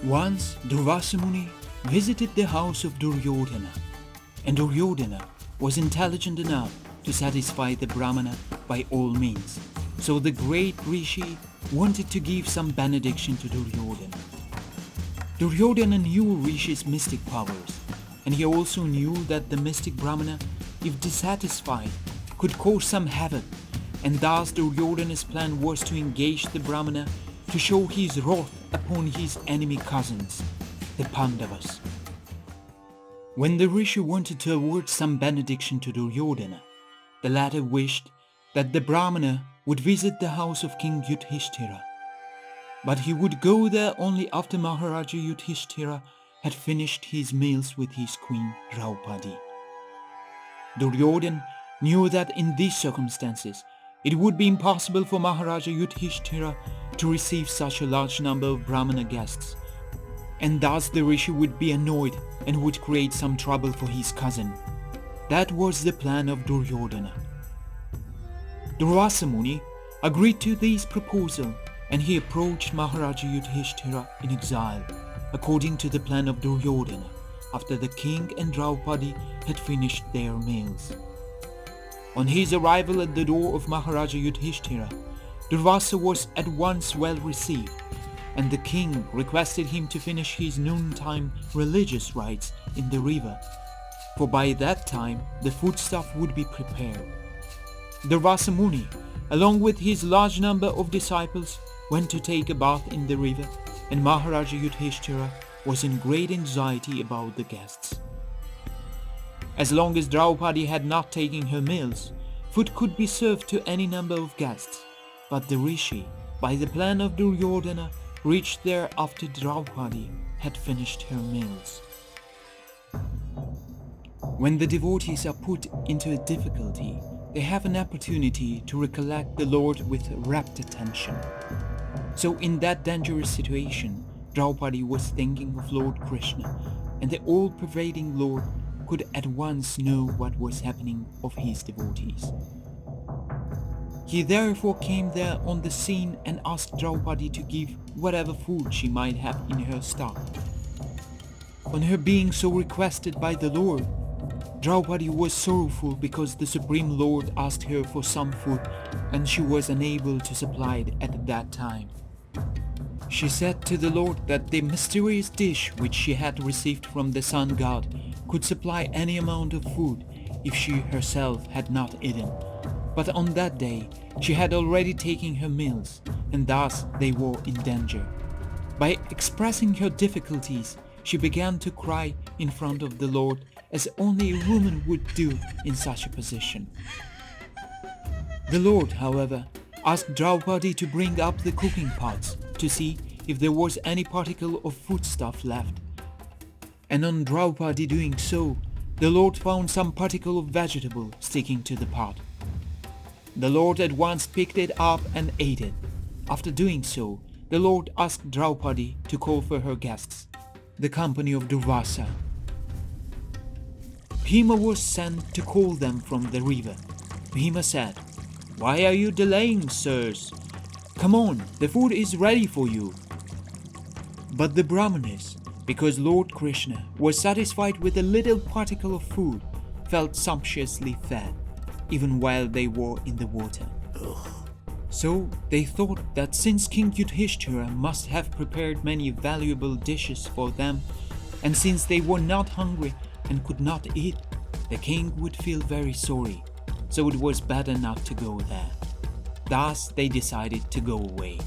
Once Durvasa Muni visited the house of Duryodhana, and Duryodhana was intelligent enough to satisfy the Brahmana by all means. So the great Rishi wanted to give some benediction to Duryodhana. Duryodhana knew Rishi's mystic powers, and he also knew that the mystic Brahmana, if dissatisfied, could cause some havoc, and thus Duryodhana's plan was to engage the Brahmana to show his wrath upon his enemy cousins, the Pandavas. When the Rishi wanted to award some benediction to Duryodhana, the latter wished that the Brahmana would visit the house of King Yudhishthira, but he would go there only after Maharaja Yudhishthira had finished his meals with his queen Draupadi. Duryodhana knew that in these circumstances it would be impossible for Maharaja Yudhishthira to receive such a large number of Brahmana guests, and thus the Rishi would be annoyed and would create some trouble for his cousin. That was the plan of Duryodhana. Durvasa Muni agreed to this proposal, and he approached Maharaja Yudhishthira in exile, according to the plan of Duryodhana, after the king and Draupadi had finished their meals. On his arrival at the door of Maharaja Yudhishthira, Durvasa was at once well received, and the king requested him to finish his noontime religious rites in the river, for by that time the foodstuff would be prepared. Durvasa Muni, along with his large number of disciples, went to take a bath in the river, and Maharaja Yudhishthira was in great anxiety about the guests. As long as Draupadi had not taken her meals, food could be served to any number of guests, but the Rishi, by the plan of Duryodhana, reached there after Draupadi had finished her meals. When the devotees are put into a difficulty, they have an opportunity to recollect the Lord with rapt attention. So in that dangerous situation, Draupadi was thinking of Lord Krishna, and the all-pervading Lord could at once know what was happening of his devotees. He therefore came there on the scene and asked Draupadi to give whatever food she might have in her stock. On her being so requested by the Lord, Draupadi was sorrowful because the Supreme Lord asked her for some food and she was unable to supply it at that time. She said to the Lord that the mysterious dish which she had received from the sun god could supply any amount of food if she herself had not eaten. But on that day she had already taken her meals, and thus they were in danger. By expressing her difficulties, she began to cry in front of the Lord as only a woman would do in such a position. The Lord, however, asked Draupadi to bring up the cooking pots to see if there was any particle of foodstuff left. And on Draupadi doing so, the Lord found some particle of vegetable sticking to the pot. The Lord at once picked it up and ate it. After doing so, the Lord asked Draupadi to call for her guests, the company of Durvasa. Bhima was sent to call them from the river. Bhima said, "Why are you delaying, sirs? Come on, the food is ready for you." But the Brahmanas, because Lord Krishna was satisfied with a little particle of food, felt sumptuously fed, even while they were in the water. So they thought that since King Yudhishthira must have prepared many valuable dishes for them, and since they were not hungry and could not eat, the king would feel very sorry, so it was better not to go there. Thus they decided to go away.